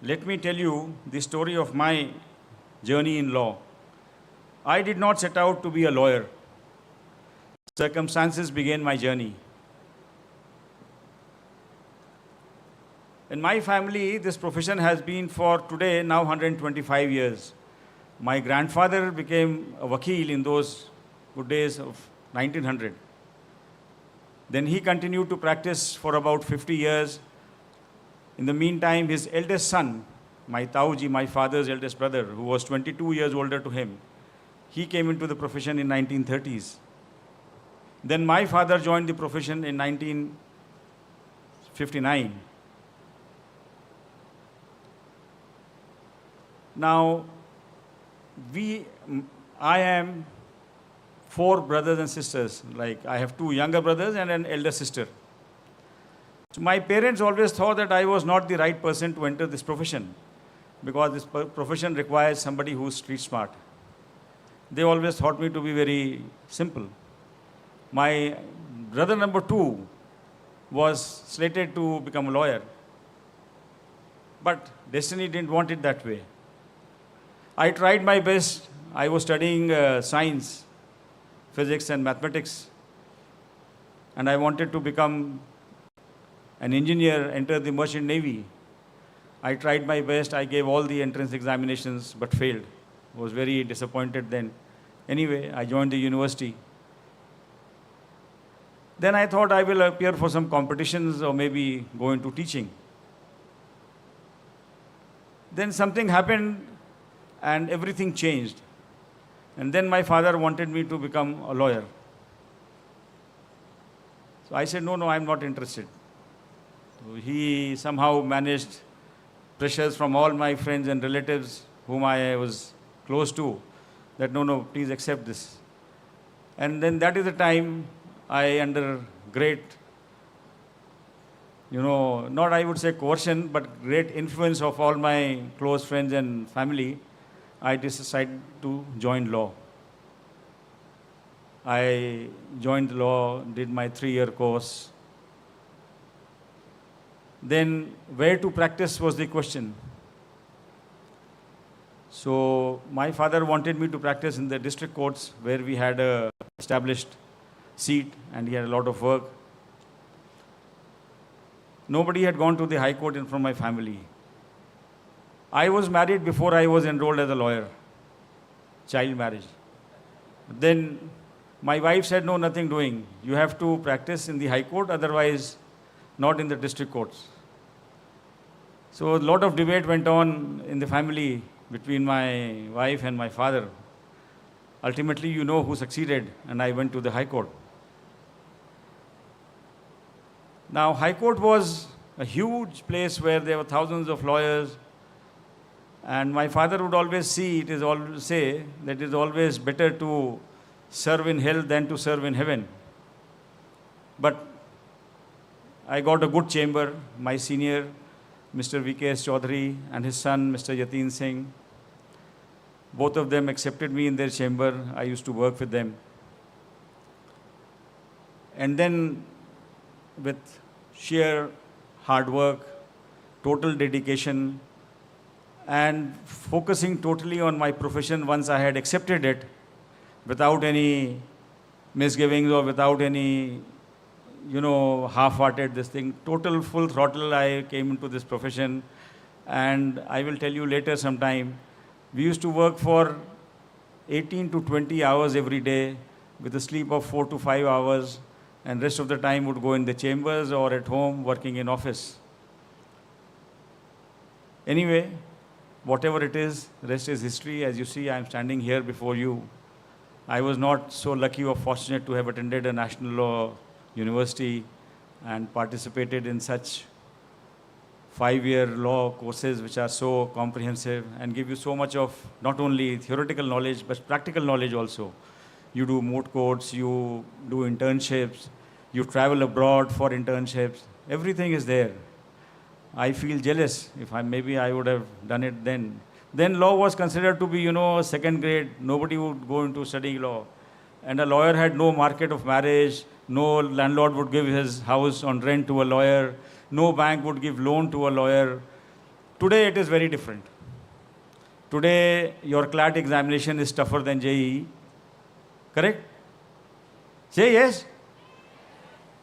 let me tell you the story of my journey in law. I did not set out to be a lawyer. Circumstances began my journey. In my family, this profession has been for today now 125 years. My grandfather became a vakil in those good days of 1900. Then he continued to practice for about 50 years. In the meantime, his eldest son, my Tauji, my father's eldest brother, who was 22 years older to him, he came into the profession in 1930s. Then my father joined the profession in 1959. Now, I am 4 brothers and sisters. Like, I have 2 younger brothers and an elder sister. So my parents always thought that I was not the right person to enter this profession, because this profession requires somebody who's street smart. They always thought me to be very simple. My brother number 2 was slated to become a lawyer, but destiny didn't want it that way. I tried my best. I was studying science, physics and mathematics, and I wanted to become an engineer, enter the merchant navy. I tried my best. I gave all the entrance examinations but failed. I was very disappointed then. Anyway, I joined the university. Then I thought I will appear for some competitions or maybe go into teaching. Then something happened and everything changed. And then my father wanted me to become a lawyer. So I said, no, I'm not interested. So he somehow managed pressures from all my friends and relatives whom I was close to, that no, please accept this. And then that is the time I, under great, not I would say coercion, but great influence of all my close friends and family, I decided to join law. I joined law, did my 3-year course. Then where to practice was the question. So my father wanted me to practice in the district courts, where we had a established seat and he had a lot of work. Nobody had gone to the High Court from my family. I was married before I was enrolled as a lawyer, child marriage. Then my wife said, no, nothing doing. You have to practice in the High Court, otherwise not in the district courts. So a lot of debate went on in the family between my wife and my father. Ultimately, who succeeded, and I went to the High Court. Now, High Court was a huge place where there were thousands of lawyers. And my father would always say that it is always better to serve in hell than to serve in heaven. But I got a good chamber. My senior, Mr. V.K.S. Chaudhary, and his son, Mr. Yateen Singh, both of them accepted me in their chamber. I used to work with them. And then, with sheer hard work, total dedication, and focusing totally on my profession once I had accepted it, without any misgivings or without any, half-hearted this thing, total full throttle, I came into this profession. And I will tell you later sometime, we used to work for 18 to 20 hours every day with a sleep of 4 to 5 hours, and rest of the time would go in the chambers or at home working in office. Anyway, whatever it is, the rest is history. As you see, I am standing here before you. I was not so lucky or fortunate to have attended a national law university and participated in such 5-year law courses which are so comprehensive and give you so much of not only theoretical knowledge but practical knowledge also. You do moot courts, you do internships, you travel abroad for internships. Everything is there. I feel jealous. Maybe I would have done it then. Then law was considered to be, second grade. Nobody would go into studying law. And a lawyer had no market of marriage. No landlord would give his house on rent to a lawyer. No bank would give loan to a lawyer. Today it is very different. Today your CLAT examination is tougher than JEE. Correct? Say yes?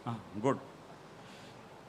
Ah, good.